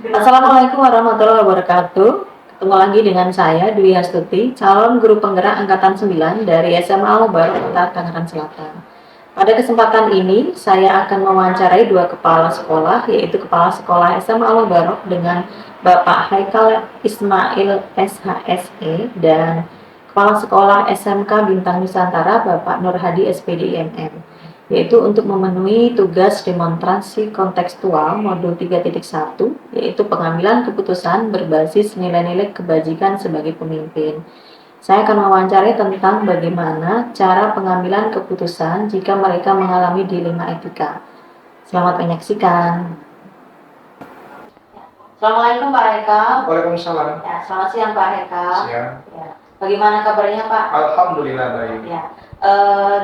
Assalamualaikum warahmatullahi wabarakatuh. Ketemu lagi dengan saya Dwi Astuti, calon guru penggerak angkatan 9 dari SMA Al-Mubarak Kota Tangerang Selatan. Pada kesempatan ini, saya akan mewawancarai dua kepala sekolah, yaitu Kepala Sekolah SMA Al-Mubarak dengan Bapak Haikal Ismail SHSE dan Kepala Sekolah SMK Bintang Nusantara Bapak Nur Hadi SPD IMM, yaitu untuk memenuhi tugas demonstrasi kontekstual modul 3.1, yaitu pengambilan keputusan berbasis nilai-nilai kebajikan sebagai pemimpin. Saya akan mewawancarai tentang bagaimana cara pengambilan keputusan jika mereka mengalami dilema etika. Selamat menyaksikan. Assalamualaikum Pak Haikal. Waalaikumsalam. Ya, selamat siang Pak Haikal. Siang. Ya. Bagaimana kabarnya Pak? Alhamdulillah baik. Ya.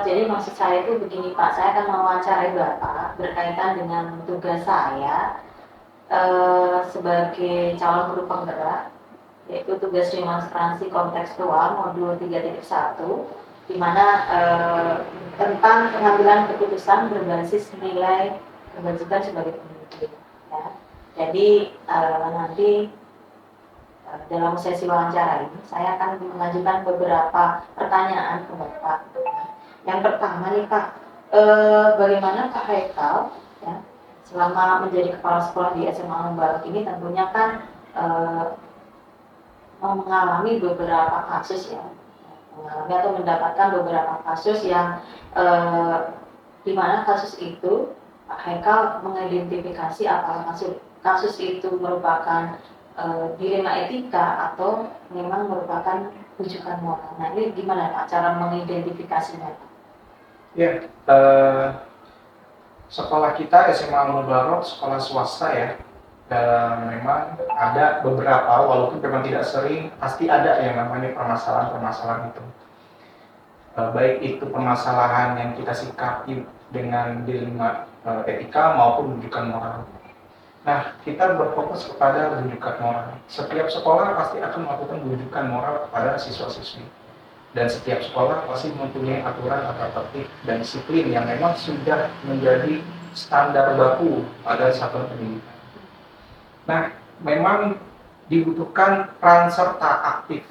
Jadi maksud saya itu begini Pak, saya akan mewawancarai Bapak berkaitan dengan tugas saya sebagai calon guru penggerak, yaitu tugas demonstrasi kontekstual modul 3.1, di mana tentang pengambilan keputusan berbasis nilai kebajikan sebagai pemimpin. Ya. Jadi nanti dalam sesi wawancara ini saya akan mengajukan beberapa pertanyaan ke Bapak. Yang pertama nih Pak, bagaimana Pak Haikal ya, selama menjadi kepala sekolah di SMA Al-Mubarak ini tentunya kan mengalami beberapa kasus ya, mengalami atau mendapatkan beberapa kasus yang di mana kasus itu Pak Haikal mengidentifikasi apakah kasus itu merupakan dilema etika atau memang merupakan rujukan moral. Nah ini gimana Pak cara mengidentifikasinya? Ya, sekolah kita SMA Al-Mubarak sekolah swasta ya. Dan memang ada beberapa, walaupun memang tidak sering, pasti ada yang namanya permasalahan-permasalahan itu. Baik itu permasalahan yang kita sikapi dengan dilema etika maupun rujukan moral. Nah, kita berfokus kepada rujukan moral. Setiap sekolah pasti akan melakukan rujukan moral kepada siswa-siswi. Dan setiap sekolah pasti mempunyai aturan tata tertib dan disiplin yang memang sudah menjadi standar baku pada satuan pendidikan. Nah, memang dibutuhkan peran serta aktif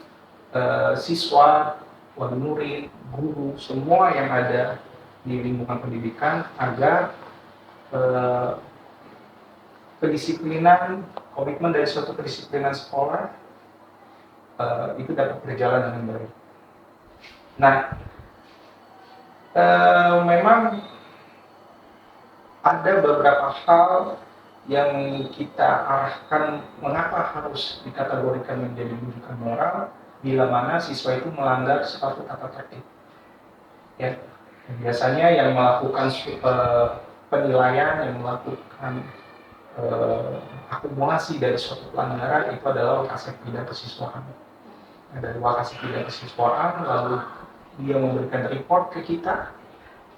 siswa, wali murid, guru, semua yang ada di lingkungan pendidikan agar kedisiplinan, komitmen dari suatu kedisiplinan sekolah itu dapat berjalan dengan baik. Nah, memang ada beberapa hal yang kita arahkan mengapa harus dikategorikan menjadi rujukan moral bila mana siswa itu melanggar suatu tata tertib. Ya, biasanya yang melakukan penilaian, yang melakukan akumulasi dari suatu pelanggaran itu adalah lokasi tidak kesiswaan. Nah, dari lokasi tidak kesiswaan, lalu dia memberikan report ke kita,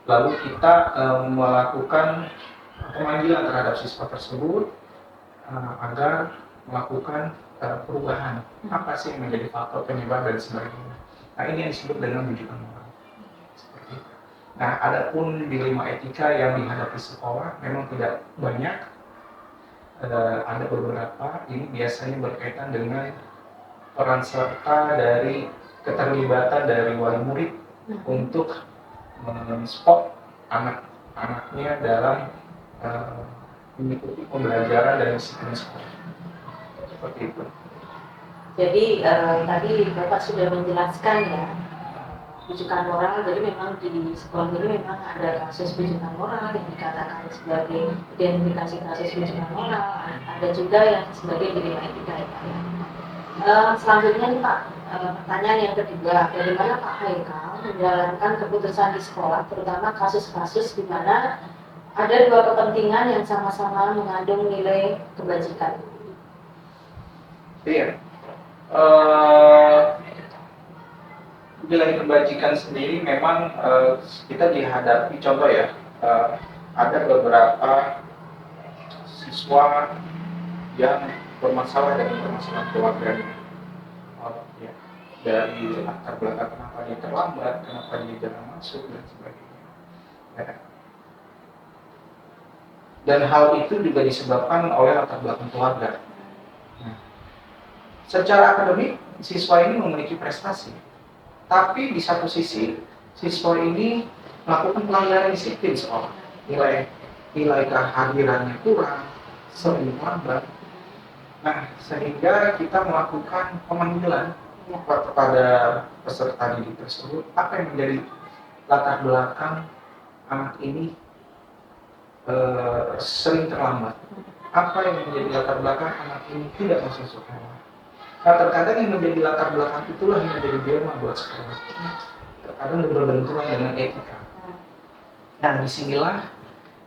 lalu kita melakukan pemanggilan terhadap siswa tersebut agar melakukan perubahan. Apa sih yang menjadi faktor penyebab dan sebagainya. Nah, ini yang disebut dengan rujukan moral. Seperti itu. Nah, adapun dilema etika yang dihadapi sekolah memang tidak banyak. Ada beberapa, ini biasanya berkaitan dengan peran serta dari keterlibatan dari wali murid untuk men-spot anak-anaknya dalam mengikuti pembelajaran dan disiplin sekolah. Seperti itu. Jadi tadi Bapak sudah menjelaskan ya rujukan moral. Jadi memang di sekolah ini memang ada kasus rujukan moral yang dikatakan sebagai identifikasi kasus rujukan moral. Ada juga yang sebagai dilema etika. Selanjutnya nih Pak, pertanyaan yang kedua, bagaimana Pak Haikal menjalankan keputusan di sekolah, terutama kasus-kasus di mana ada dua kepentingan yang sama-sama mengandung nilai kebajikan? Iya. Nilai kebajikan sendiri memang kita dihadapi, contoh ya, ada beberapa siswa yang bermasalah dengan permasalahan keluarganya. Ya, dari latar belakang kenapa dia terlambat, kenapa dia jarang masuk dan sebagainya. Ya. Dan hal itu juga disebabkan oleh latar belakang keluarga. secara akademik siswa ini memiliki prestasi, tapi di satu sisi siswa ini melakukan pelanggaran disiplin sekolah, nilai kehadirannya kurang, sering lambat. Nah, sehingga kita melakukan pemanggilan kepada peserta didik tersebut, apa yang menjadi latar belakang anak ini sering terlambat, apa yang menjadi latar belakang anak ini tidak masuk sekolah. Nah, terkadang yang menjadi latar belakang itulah yang menjadi dilema buat sekolah. Terkadang berbenturan dengan etika. Nah, disinilah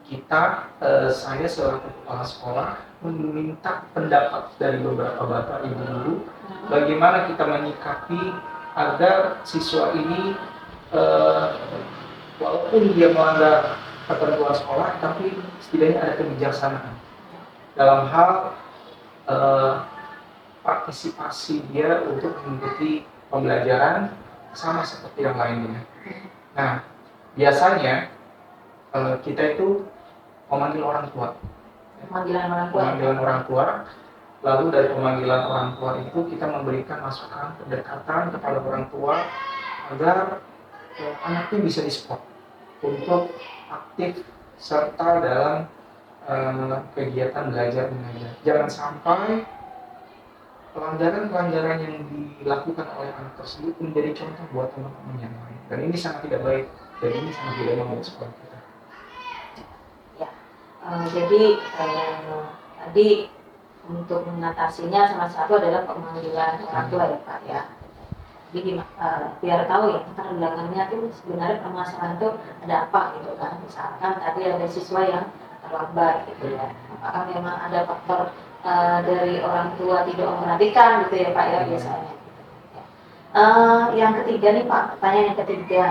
kita, saya selaku kepala sekolah meminta pendapat dari beberapa bapak ibu guru bagaimana kita menyikapi agar siswa ini walaupun dia melanggar ketentuan sekolah tapi setidaknya ada kebijaksanaan dalam hal partisipasi dia untuk mengikuti pembelajaran sama seperti yang lainnya. Nah, biasanya kita itu memanggil orang tua. Pemanggilan orang tua. Lalu dari pemanggilan orang tua itu kita memberikan masukan pendekatan kepada orang tua agar anaknya bisa di-support untuk aktif serta dalam kegiatan belajar mengajar. Jangan sampai pelanggaran-pelanggaran yang dilakukan oleh anak tersebut menjadi contoh buat teman-teman yang lain. Dan ini sangat tidak baik. Dan ini sangat tidak baik sekolah kita. Jadi tadi untuk mengatasinya salah satu adalah pemanggilan orang tua ya Pak ya. Jadi biar tahu ya latar belakangnya itu sebenarnya permasalahan itu ada apa gitu kan. Misalkan tadi ada siswa yang terlambat gitu ya. Apakah memang ada faktor dari orang tua tidak memperhatikan gitu ya Pak ya biasanya. Yang ketiga nih Pak, pertanyaan yang ketiga.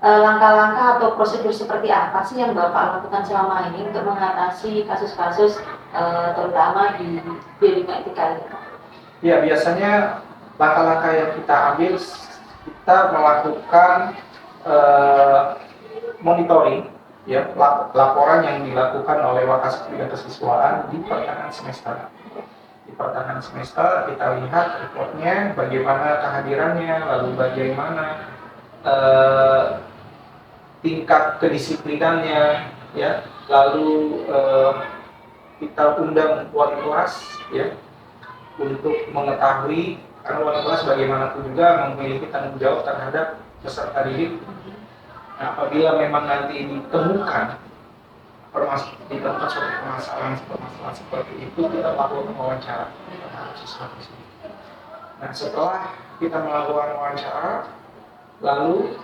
Langkah-langkah atau prosedur seperti apa sih yang Bapak lakukan selama ini untuk mengatasi kasus-kasus terutama di lingkungan etika ini? Ya, biasanya langkah-langkah yang kita ambil, kita melakukan monitoring, ya, laporan yang dilakukan oleh Wakasek dan Kesiswaan di pertengahan semester. Di pertengahan semester kita lihat reportnya, bagaimana kehadirannya, lalu bagaimana tingkat kedisiplinannya, ya, lalu kita undang wali kelas, ya, untuk mengetahui karena wali kelas bagaimanapun juga memiliki tanggung jawab terhadap peserta didik. Nah, apabila memang nanti ditemukan suatu permasalahan seperti itu, kita lakukan wawancara terhadap siswa tersebut. Nah, setelah kita melakukan wawancara, lalu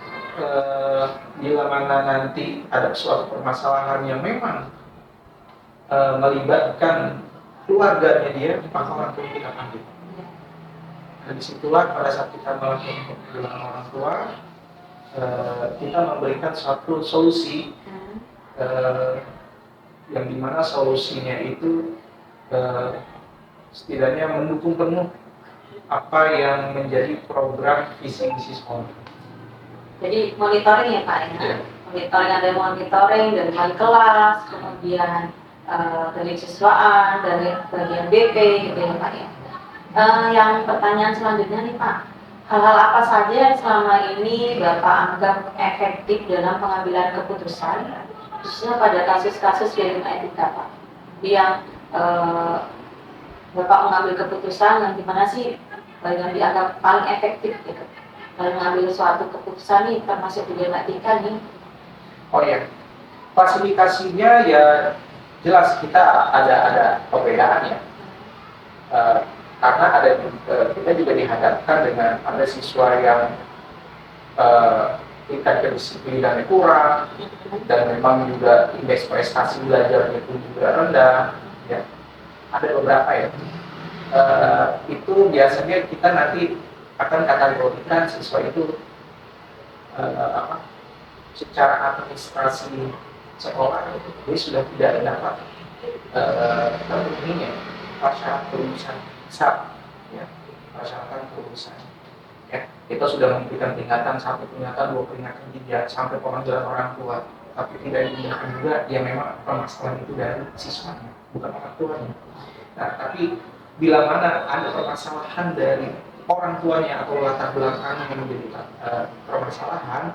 bila mana nanti ada suatu permasalahan yang memang melibatkan keluarganya dia, maka orang tua kita panggil. Nah, disitulah pada saat kita melakukan pemanggilan orang tua, kita memberikan suatu solusi yang dimana solusinya itu setidaknya mendukung penuh apa yang menjadi program visi misi sekolah. Jadi monitoring ya Pak ya? Monitoring, ada monitoring dari wali kelas, kemudian dari siswaan, dari bagian BP gitu ya Pak ya. Yang pertanyaan selanjutnya nih Pak, hal-hal apa saja yang selama ini Bapak anggap efektif dalam pengambilan keputusan, khususnya pada kasus-kasus di lingkungan etika Pak, yang Bapak mengambil keputusan yang dimana sih yang dianggap paling efektif gitu dalam mengambil suatu keputusan nih, termasuk di lingkungan etika nih? Oh ya, klasifikasinya ya jelas kita ada perbedaan ya. Karena kita juga dihadapkan dengan ada siswa yang tingkat kedisiplinannya kurang dan memang juga indeks prestasi belajarnya itu juga rendah, ya. Ada beberapa ya. Itu biasanya kita nanti akan kategorikan siswa itu secara administrasi sekolah dia sudah tidak dapat prasyarat kelulusan SAP, ya, persyaratan kelulusan. Ya, kita sudah memberikan peringatan 1 peringatan, 2 peringatan, 3 sampai pemanggilan orang tua, tapi tidak diindahkan juga dia memang permasalahan itu dari siswanya, bukan orang tuanya. Nah, tapi bila mana ada permasalahan dari orang tuanya atau latar belakang yang menjadi permasalahan,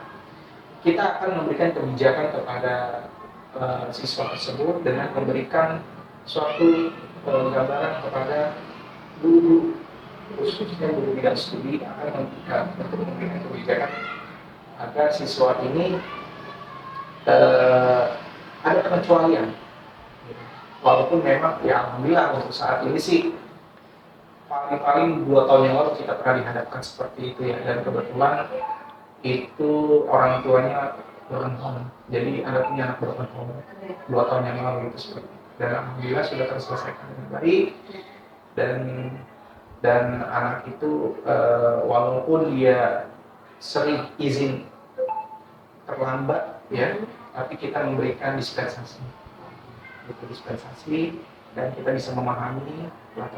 kita akan memberikan kebijakan kepada siswa tersebut dengan memberikan suatu gambaran kepada guru, khususnya guru bidang studi, akan memberikan kebijakan agar siswa ini ada pengecualian. Walaupun memang ya alhamdulillah untuk saat ini sih paling 2 tahun yang lalu kita pernah dihadapkan seperti itu ya, dan kebetulan itu orang tuanya berpenghulu, jadi ada punya anak berpenghulu 2 tahun yang lalu itu seperti itu. Dan alhamdulillah sudah terselesaikan dengan baik, dan anak itu walaupun dia sering izin terlambat ya, tapi kita memberikan dispensasi, dan kita bisa memahami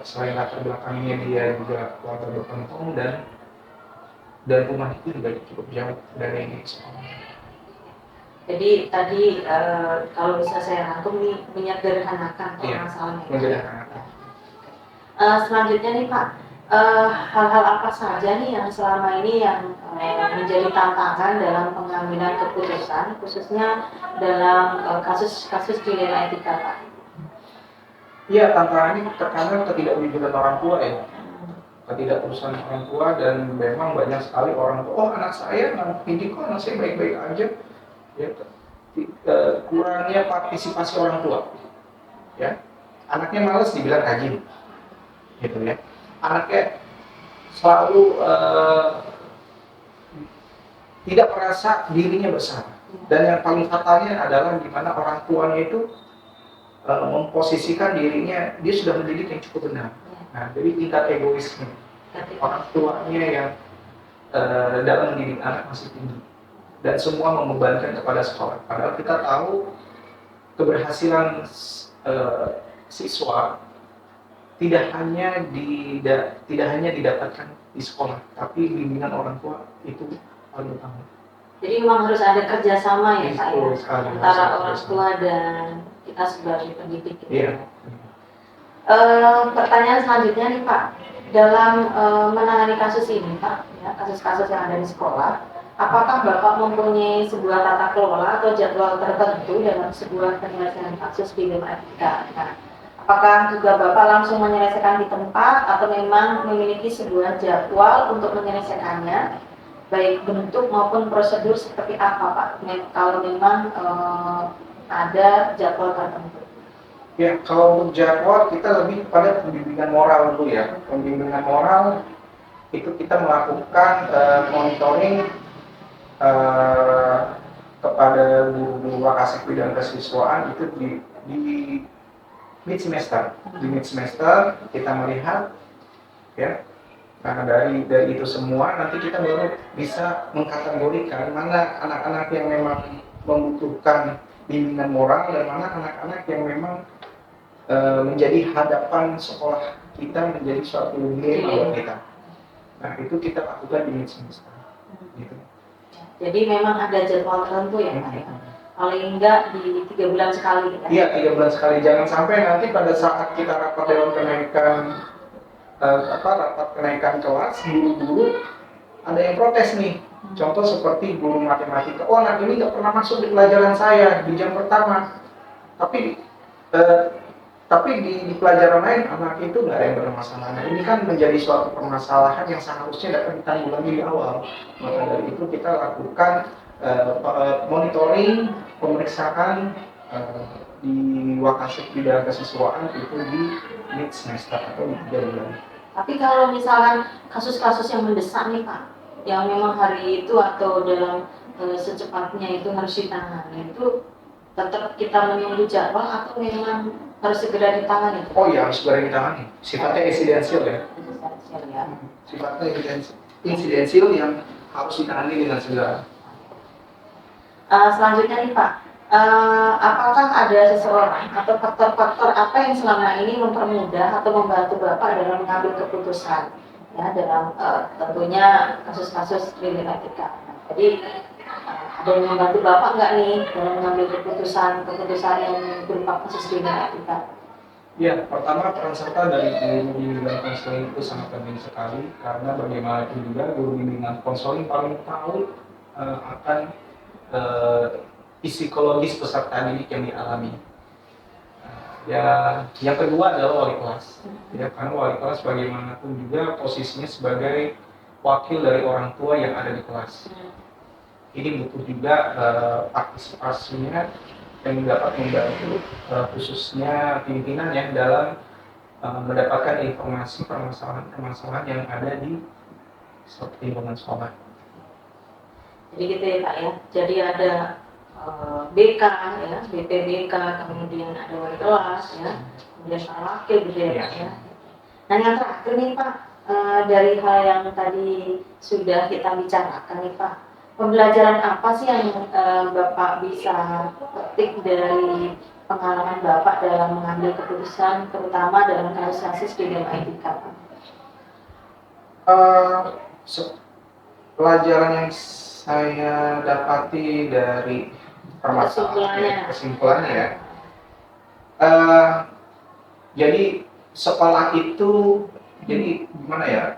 selain latar belakangnya dia juga keluarga berpenghulu, dan rumah itu juga cukup jauh dari sekolah. Jadi tadi kalau bisa saya rangkum nih, menyederhanakan permasalahan. Menyederhanakan. Selanjutnya nih Pak, hal-hal apa saja nih yang selama ini yang menjadi tantangan dalam pengambilan keputusan, khususnya dalam kasus-kasus dilema etika Pak? Iya, tantangannya terkadang ketidakjujuran orang tua ya, ketidakputusan orang tua, dan memang banyak sekali orang tua, oh anak saya ini kok anak saya baik-baik aja, ya, kurangnya partisipasi orang tua, ya, anaknya malas dibilang rajin, gitu ya, anaknya selalu tidak merasa dirinya bersalah, dan yang paling fatalnya adalah di mana orang tuanya itu memposisikan dirinya, dia sudah mendidik yang cukup benar. Nah, jadi tingkat egoisme orang tuanya yang dalam mendidik anak masih tinggi, dan semua membebankan kepada sekolah. Padahal kita tahu keberhasilan siswa tidak hanya didapatkan di sekolah, tapi bimbingan orang tua itu paling utama. Jadi memang harus ada kerjasama ya Pak ya, antara orang tua dan kita sebagai pendidik. Iya. Pertanyaan selanjutnya nih Pak, dalam menangani kasus ini Pak, ya, kasus-kasus yang ada di sekolah, apakah Bapak mempunyai sebuah tata kelola atau jadwal tertentu dalam sebuah penyelesaian kasus dilema etika? Nah, apakah juga Bapak langsung menyelesaikan di tempat atau memang memiliki sebuah jadwal untuk menyelesaikannya, baik bentuk maupun prosedur seperti apa Pak? Kalau memang ada jadwal tertentu. Ya, kalau untuk jadwal kita lebih pada pembimbingan moral dulu ya. Pembimbingan moral itu kita melakukan monitoring kepada guru Wakasek bidang kesiswaan itu di mid semester. Di mid semester kita melihat ya. Nah, dari itu semua nanti kita baru bisa mengkategorikan mana anak-anak yang memang membutuhkan bimbingan moral dan mana anak-anak yang memang menjadi hadapan sekolah kita, menjadi suatu dilema buat kita. Nah, itu kita lakukan di mid semester. Gitu. Jadi memang ada jadwal tertentu ya Pak ya? Paling enggak di 3 bulan sekali kan? Iya, 3 bulan sekali. Jangan sampai nanti pada saat kita rapat dewan kenaikan rapat kenaikan kelas, guru-guru ada yang protes nih. Contoh seperti guru matematika, oh anak ini nggak pernah masuk di pelajaran saya di jam pertama, tapi di pelajaran lain anak itu nggak ada yang bermasalah. Nah, ini kan menjadi suatu permasalahan yang seharusnya dapat ditanggulangi di awal. Maka dari itu kita lakukan monitoring, pemeriksaan di Wakasek bidang kesiswaan itu di mid semester atau di 3 bulan. Tapi kalau misalkan kasus-kasus yang mendesak nih Pak, yang memang hari itu atau dalam secepatnya itu harus ditangani, itu tetap kita menunggu jadwal atau memang harus segera ditangani? Oh iya, harus segera ditangani. Sifatnya insidensial ya. Insidensial ya. Sifatnya insidensial yang harus ditangani dengan segera. Selanjutnya nih Pak, apakah ada seseorang atau faktor-faktor apa yang selama ini mempermudah atau membantu Bapak dalam mengambil keputusan ya dalam tentunya kasus-kasus dilema etika? Jadi ada yang membantu Bapak nggak nih dalam mengambil keputusan yang berupa kasus dilema etika? Ya, pertama peran serta dari guru bimbingan konseling itu sangat penting sekali karena bagaimanapun juga guru bimbingan konseling paling tahu akan eh, psikologis peserta didik yang dialami. Ya, yang kedua adalah wali kelas. Ya, karena wali kelas bagaimanapun juga posisinya sebagai wakil dari orang tua yang ada di kelas. Ini butuh juga partisipasinya yang dapat membantu khususnya pimpinan ya dalam mendapatkan informasi permasalahan-permasalahan yang ada di lingkungan sekolah. Jadi gitu ya Pak ya. Jadi ada BK ya, BPBK, kemudian ada wali kelas ya, kemudian para wakil gitu ya Pak ya. Nah yang terakhir nih Pak, dari hal yang tadi sudah kita bicarakan nih Pak, pembelajaran apa sih yang Bapak bisa petik dari pengalaman Bapak dalam mengambil keputusan, terutama dalam kasus-kasus di dalam etika Pak? Pelajaran yang saya dapati dari kesimpulannya ya, jadi sekolah itu jadi gimana ya,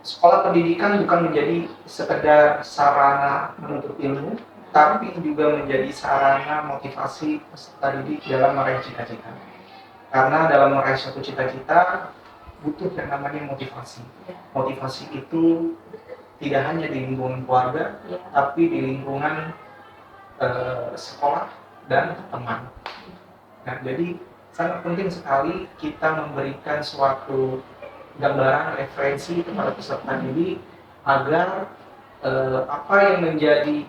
sekolah pendidikan bukan menjadi sekedar sarana menuntut ilmu, tapi juga menjadi sarana motivasi peserta didik dalam meraih cita-cita. Karena dalam meraih suatu cita-cita butuh yang namanya motivasi. Motivasi itu tidak hanya di lingkungan keluarga, tapi di lingkungan sekolah dan teman. Nah, jadi sangat penting sekali kita memberikan suatu gambaran referensi kepada peserta didik agar apa yang menjadi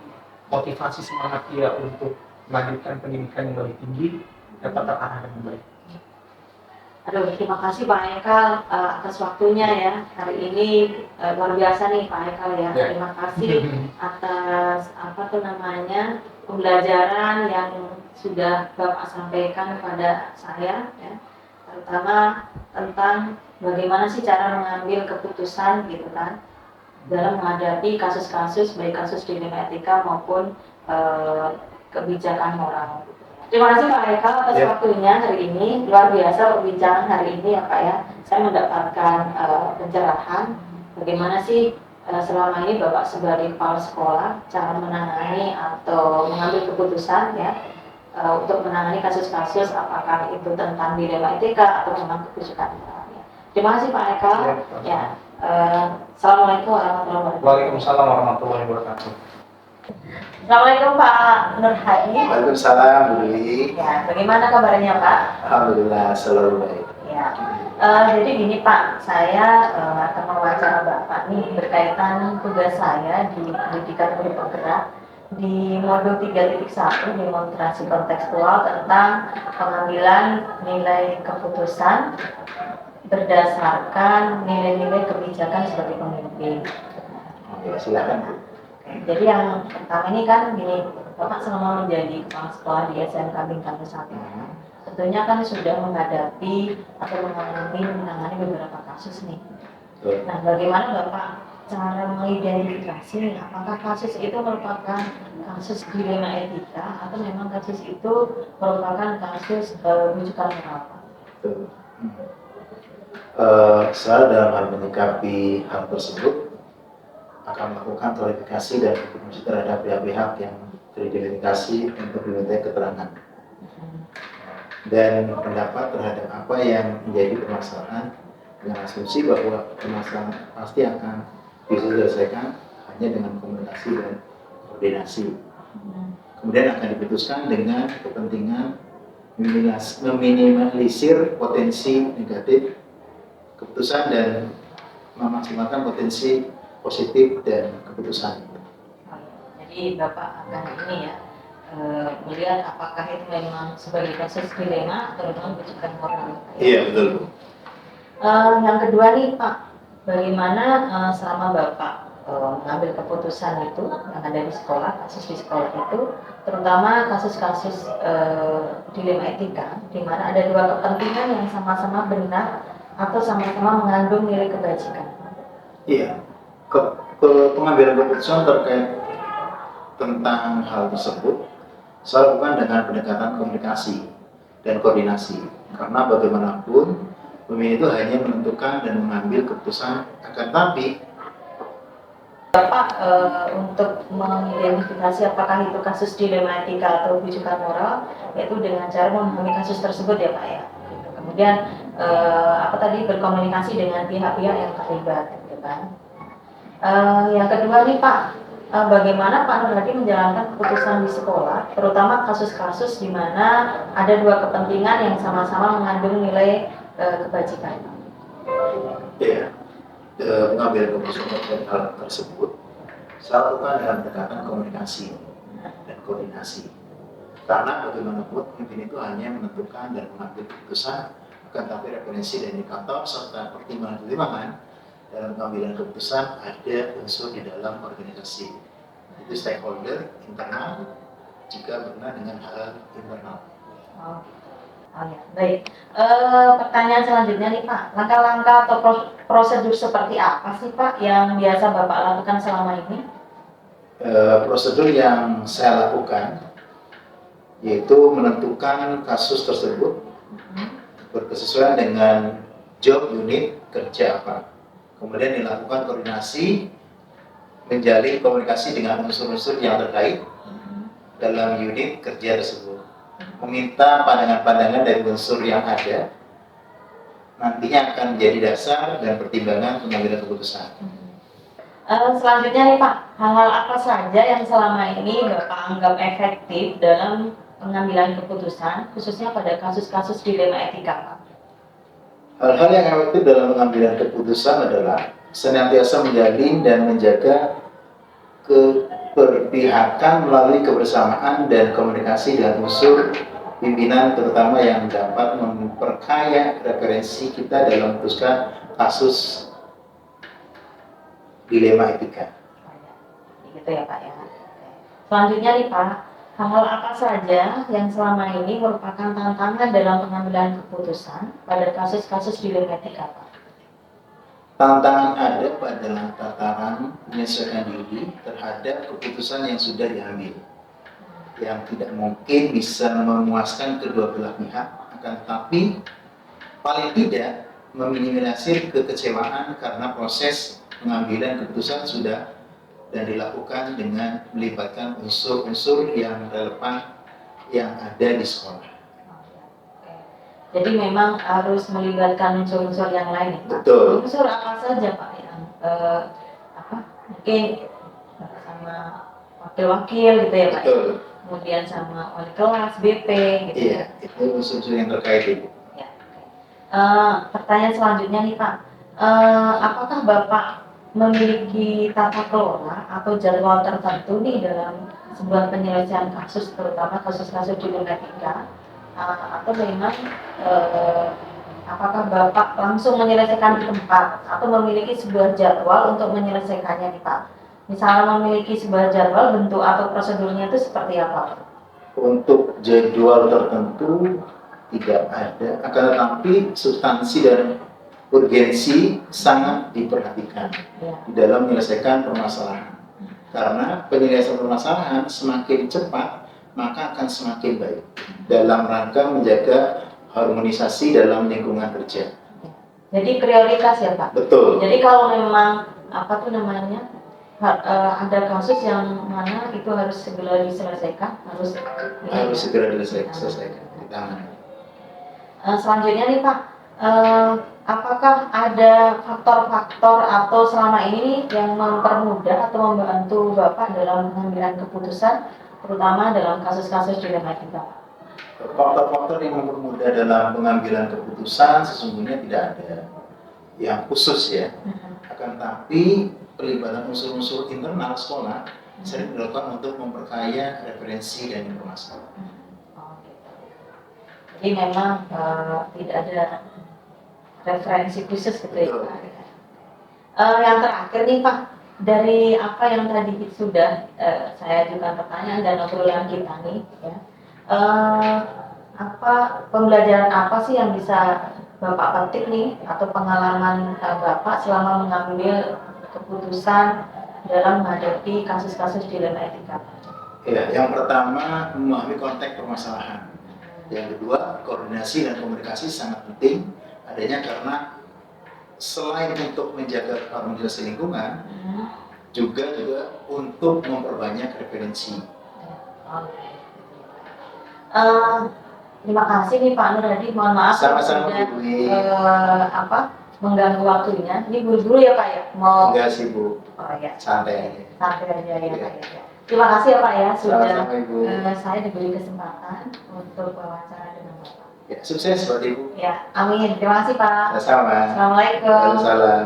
motivasi semangat dia untuk melanjutkan pendidikan yang lebih tinggi dapat terarah dengan baik. Aduh, terima kasih Pak Ekal atas waktunya ya. Hari ini luar biasa nih Pak Ekal ya. Terima kasih atas pembelajaran yang sudah Bapak sampaikan kepada saya ya. Terutama tentang bagaimana sih cara mengambil keputusan gitu kan dalam menghadapi kasus-kasus baik kasus di bidang etika maupun kebijakan moral. Terima kasih Pak Ekal atas waktunya hari ini. Luar biasa perbincangan hari ini ya Pak ya. Saya mendapatkan pencerahan bagaimana sih selama ini Bapak sebagai kepala sekolah cara menangani atau mengambil keputusan ya untuk menangani kasus-kasus apakah itu tentang dilema etika atau memang kebijakan moral. Ya. Terima kasih Pak Ekal. Ya. Assalamualaikum warahmatullahi wabarakatuh. Waalaikumsalam warahmatullahi wabarakatuh. Assalamualaikum Pak Nur Hadi. Waalaikumsalam Bu Lili. Ya, bagaimana kabarnya Pak? Alhamdulillah selalu baik. Ya, jadi gini Pak, saya akan mewawancara Bapak nih berkaitan tugas saya di pendidikan guru penggerak di modul 3.1 demonstrasi kontekstual tentang pengambilan nilai keputusan berdasarkan nilai-nilai kebijakan sebagai pemimpin. Oke, silakan. Jadi yang pertama ini kan gini, Bapak selama menjadi kepala sekolah di SMK Bintang Satu, tentunya kan sudah menghadapi atau menangani beberapa kasus nih. Nah, bagaimana Bapak cara mengidentifikasi nih, apakah kasus itu merupakan kasus dilema etika atau memang kasus itu merupakan kasus rujukan moral? Saya dalam hal menyikapi hal tersebut akan melakukan klarifikasi dan informasi terhadap pihak-pihak yang teridentifikasi untuk dimintai keterangan dan pendapat terhadap apa yang menjadi permasalahan dengan asumsi bahwa permasalahan pasti akan bisa diselesaikan hanya dengan komunikasi dan koordinasi. Kemudian akan diputuskan dengan kepentingan meminimalisir potensi negatif keputusan dan memaksimalkan potensi positif dan keputusan. Jadi Bapak akan ini ya melihat apakah itu memang sebagai kasus dilema atau memang rujukan moral. Iya betul. Yang kedua nih Pak, bagaimana selama Bapak mengambil keputusan itu yang ada di sekolah, kasus di sekolah itu, terutama kasus-kasus dilema etika, di mana ada dua kepentingan yang sama-sama benar atau sama-sama mengandung nilai kebajikan. Iya. Pengambilan keputusan terkait tentang hal tersebut saya lakukan dengan pendekatan komunikasi dan koordinasi. Karena bagaimanapun pemimpin itu hanya menentukan dan mengambil keputusan, akan tapi Bapak untuk mengidentifikasi apakah itu kasus dilema etika atau bujukan moral, yaitu dengan cara memahami kasus tersebut ya Pak ya. Kemudian apa tadi berkomunikasi dengan pihak-pihak yang terlibat, gitu kan. Yang kedua nih Pak, bagaimana Pak Nur Hadi menjalankan keputusan di sekolah, terutama kasus-kasus di mana ada dua kepentingan yang sama-sama mengandung nilai kebajikan. ya, mengambil keputusan terkait hal tersebut, saya lakukan dengan pendekatan komunikasi dan koordinasi. Karena bagaimanapun pemimpin itu hanya menentukan dan mengambil keputusan, akan tapi referensi dan indikator serta pertimbangan-pertimbangan dalam pengambilan keputusan ada unsur di dalam organisasi. Itu stakeholder internal jika benar dengan hal internal. Oh ya, baik. Pertanyaan selanjutnya nih Pak, langkah-langkah atau prosedur seperti apa sih Pak yang biasa Bapak lakukan selama ini? Prosedur yang saya lakukan yaitu menentukan kasus tersebut berkesesuaian dengan job unit kerja apa. Kemudian dilakukan koordinasi, menjalin komunikasi dengan unsur-unsur yang terkait dalam unit kerja tersebut. Meminta pandangan-pandangan dari unsur yang ada, nantinya akan menjadi dasar dan pertimbangan pengambilan keputusan. Selanjutnya nih Pak, hal-hal apa saja yang selama ini Bapak anggap efektif dalam pengambilan keputusan, khususnya pada kasus-kasus dilema etika Pak? Hal-hal yang efektif dalam pengambilan keputusan adalah senantiasa menjalin dan menjaga keberpihakan melalui kebersamaan dan komunikasi dengan unsur pimpinan, terutama yang dapat memperkaya referensi kita dalam memutuskan kasus dilema etika. Gitu ya Pak ya. Selanjutnya nih Pak, hal-hal apa saja yang selama ini merupakan tantangan dalam pengambilan keputusan pada kasus-kasus dilema etika Pak? Tantangan ada pada tataran menyesuaikan diri terhadap keputusan yang sudah diambil, yang tidak mungkin bisa memuaskan kedua belah pihak, akan tetapi paling tidak meminimalisir kekecewaan karena proses pengambilan keputusan sudah dan dilakukan dengan melibatkan unsur-unsur yang relevan yang ada di sekolah. Jadi memang harus melibatkan unsur-unsur yang lain, Pak. Betul. Unsur apa saja Pak yang mungkin sama wakil-wakil gitu ya Pak? Betul. Kemudian sama wali kelas, BP gitu. Iya, itu unsur-unsur yang terkait itu. Ya. Pertanyaan selanjutnya nih Pak, apakah Bapak memiliki tata kelola atau jadwal tertentu nih dalam sebuah penyelesaian kasus, terutama kasus-kasus dilema etika, atau memang apakah Bapak langsung menyelesaikan di tempat atau memiliki sebuah jadwal untuk menyelesaikannya nih Pak? Misalnya memiliki sebuah jadwal, bentuk atau prosedurnya itu seperti apa? Untuk jadwal tertentu tidak ada, akan tetapi substansi dan urgensi sangat diperhatikan di dalam menyelesaikan permasalahan. Karena penyelesaian permasalahan semakin cepat, maka akan semakin baik dalam rangka menjaga harmonisasi dalam lingkungan kerja. Jadi prioritas ya Pak? Betul. Jadi kalau memang ada kasus yang mana itu harus segera diselesaikan, harus segera diselesaikan di tangan. Selanjutnya nih Pak, apakah ada faktor-faktor atau selama ini yang mempermudah atau membantu Bapak dalam pengambilan keputusan, terutama dalam kasus-kasus dilema etika? Faktor-faktor yang mempermudah dalam pengambilan keputusan sesungguhnya tidak ada yang khusus ya. Akan tapi pelibatan unsur-unsur internal sekolah sering dilakukan untuk memperkaya referensi dan informasi. Jadi memang tidak ada referensi khusus gitu ya Pak. Yang terakhir nih Pak, dari apa yang tadi sudah saya ajukan pertanyaan dan obrolan kita nih ya, pembelajaran apa sih yang bisa Bapak petik nih atau pengalaman Bapak selama mengambil keputusan dalam menghadapi kasus-kasus dilema etika? Ya, yang pertama memahami konteks permasalahan. Yang kedua, koordinasi dan komunikasi sangat penting adanya karena selain untuk menjaga harmonisasi lingkungan, juga untuk memperbanyak referensi. Oke. Terima kasih nih Pak Nur Hadi. Mohon maaf Sama-sama, sudah Bu Dwi. mengganggu waktunya. Ini buru-buru ya Pak ya? Mau Enggak sih Bu, oh ya, santai aja. santai aja ya Iya. Pak ya. Terima kasih ya Pak ya sudah Sama-sama, Ibu. saya diberi kesempatan untuk wawancara dengan Bapak. Ya, sukses buat Ibu. Ya, amin. Terima kasih Pak. Sama-sama. Assalamualaikum. Waalaikumsalam.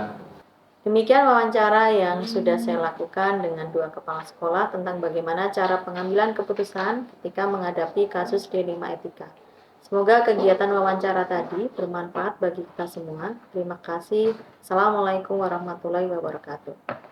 Demikian wawancara yang sudah saya lakukan dengan dua kepala sekolah tentang bagaimana cara pengambilan keputusan ketika menghadapi kasus D5 etika. Semoga kegiatan wawancara tadi bermanfaat bagi kita semua. Terima kasih. Assalamualaikum warahmatullahi wabarakatuh.